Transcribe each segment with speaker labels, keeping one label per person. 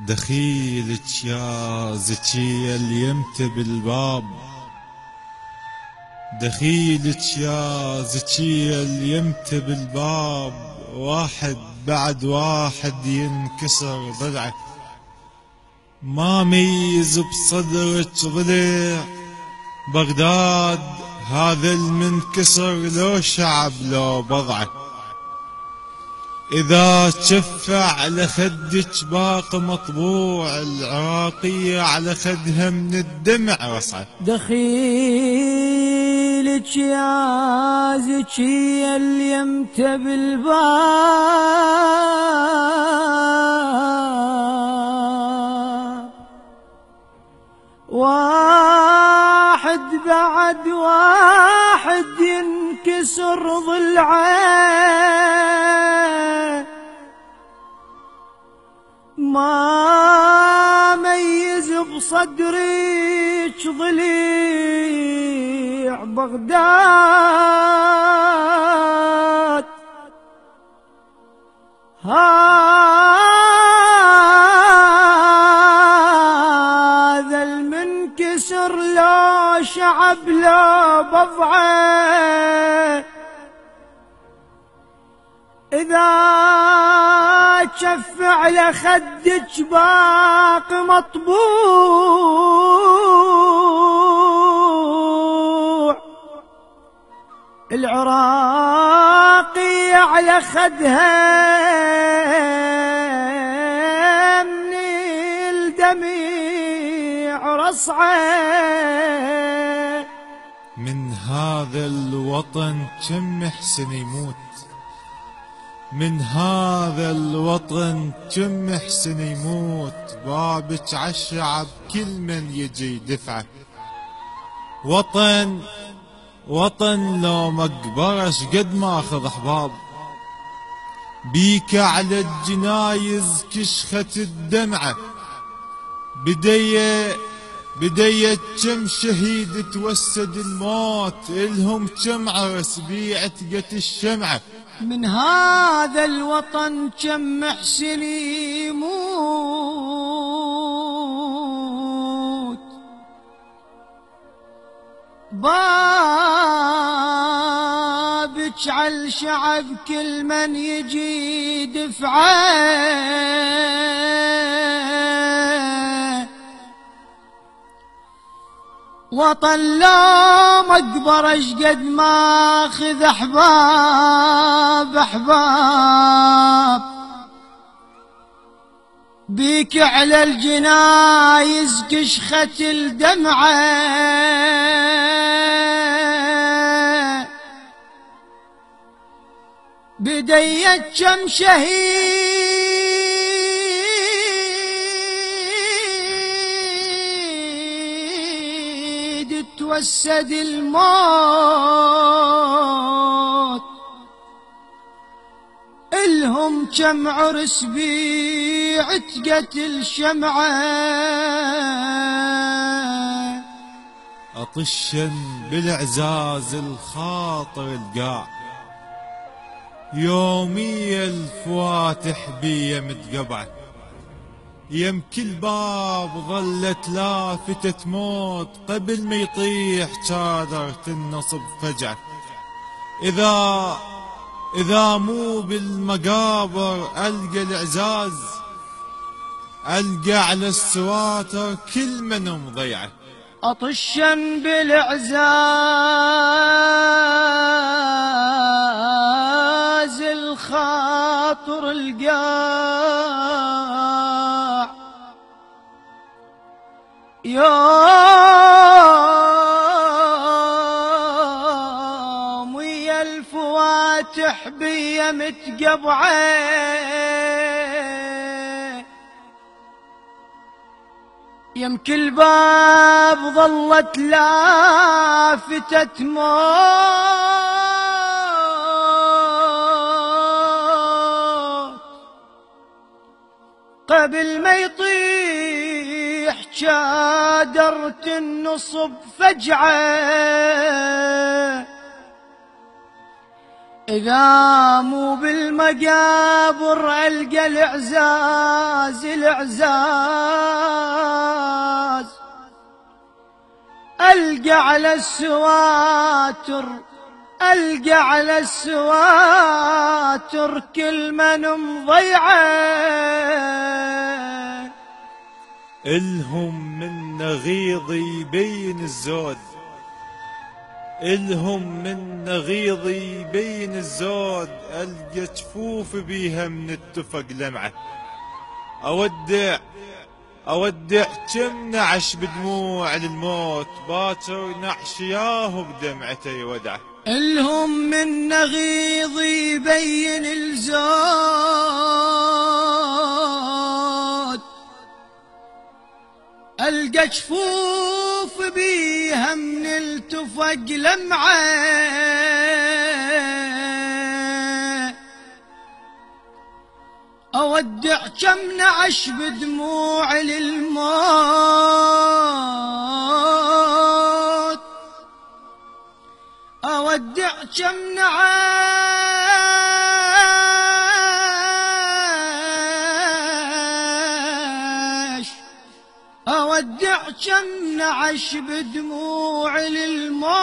Speaker 1: دخيلك يا زكية اليمت بالباب، دخيلك يا زكية اليمت بالباب، واحد بعد واحد ينكسر ضلعه، ما ميز بصدرك ضلع بغداد، هذا المنكسر لو شعب لو بضعه، إذا شفع على خدك باق مطبوع، العراقية على خدها من الدمع رصعه.
Speaker 2: دخيلك يا زكية اليمت بالباب، واحد بعد واحد ينكسر ضلعه، ما ميز بصدرك ضليع بغداد، هذا المنكسر لا شعب لا بضعه، إذا شف على خدك باق مطبوع، العراقي على خدها من الدميع رصعه.
Speaker 1: من هذا الوطن كم محسن يموت، من هذا الوطن كم محسن يموت، بابك عالشعب كل من يجي دفعه، وطن وطن لو مقبرة شقد ما اخذ احباب، بيك على الجنايز كشخت الدمعة، بديت كم شهيد توسد الموت، الهم كم عرس بيعتقت الشمعة.
Speaker 2: من هذا الوطن كم محسن يموت، بابك عالشعب كل من يجي دفعه، وطن لا مقبرة شقد ما اخذ احباب، بيك على الجنايز كشخت الدمعة، بديت كم شهيد توسد الموت، الهم كم عرس بعتقة الشمعة.
Speaker 1: أطشا بالعزاز الخاطر القاع، يومي الفواتح بي متقبعه، يم كل باب ظلت لافتة موت، قبل ما يطيح شادر تنصب فجعه، إذا مو بالمقابر ألقى العزاز، ألقى على السواتر كل من مضيعه.
Speaker 2: أطشا بالعزاز الخاطر القاع، يوم ويا الفواتح بي متقبعه، يم كل باب ظلت لافتة موت، قبل ما يطيح شادر تنصب فجعه، إذا مو بالمقابر ألقى الإعزاز الإعزاز، ألقى على السواتر، ألقى على السواتر كل من مضيعه،
Speaker 1: الهم من نغيض يبين الزود، الهم من نغيض يبين الزود، ألقى جفوف بيها من التفق لمعة، أودع كم نعش بدموع للموت، باكر نعش ياهو بدمعته يودعه.
Speaker 2: الهم من نغيض يبين الزود، ألقى جفوف بيها من التفق لمعة، أودع كم نعش بدموع للموت، أودع كم نعش، أودع كم نعش بدموع للموت،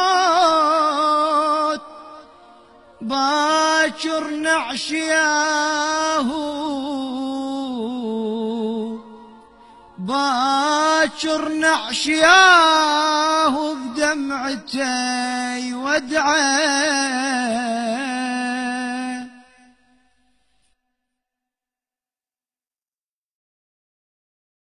Speaker 2: باكر نعش ياهو، باكر نعش ياهو بدمعته يودعه.